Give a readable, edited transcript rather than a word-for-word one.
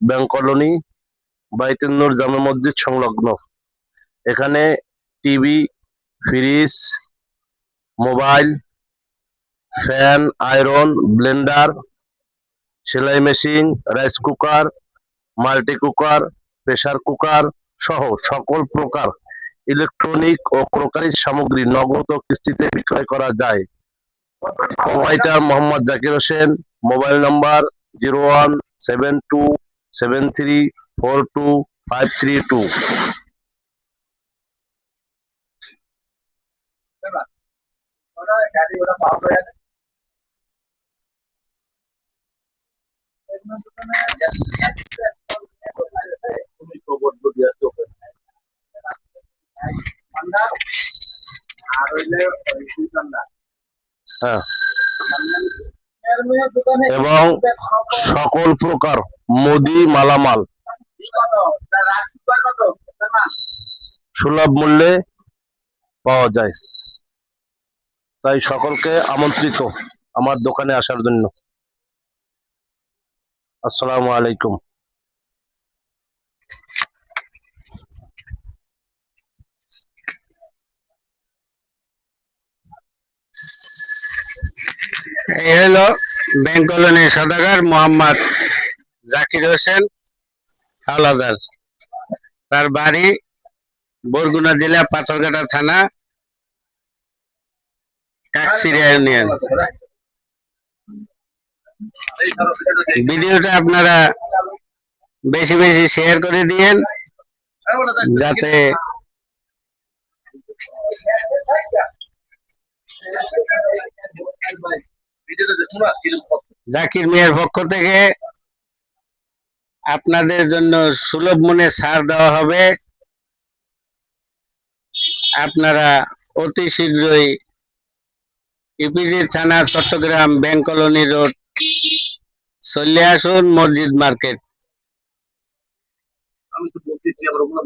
Bank colony, Baitunnur জামে মসজিদ সংলগ্ন। এখানে TV, fridge, mobile, fan, iron, blender, সেলাই machine, rice cooker, multi cooker, pressure cooker সহ সকল প্রকার ইলেকট্রনিক ও ক্রকারি সামগ্রী নগদ ও কিস্তিতে বিক্রয় করা যায়। Proprietor Mohammad Zakir Hossain, mobile number 01727342 হ্যাঁ, এবং সকল প্রকার মুদি মালামাল সুলভ মূল্যে পাওয়া যায়। তাই সকলকে আমন্ত্রিত আমার দোকানে আসার জন্য। আসসালামু আলাইকুম। এই হলো ব্যাংক কলোনির সদাগর মোহাম্মদ জাকির হোসেন হাওলাদার। তার বাড়ি বরগুনা জেলা পাথরঘাটা থানা, কাকসিরিয়া ইউনিয়ন। ভিডিওটা আপনারা বেশি বেশি শেয়ার করে দিয়েন, যাতে জাকির মিয়ার পক্ষ থেকে আপনাদের জন্য সুলভ মূল্যে ছাড় দেওয়া হবে। আপনারা অতি শীঘ্রই ইপিজি থানা, চট্টগ্রাম, ব্যাংক কলোনি রোড চলে আসুন, মসজিদ মার্কেট।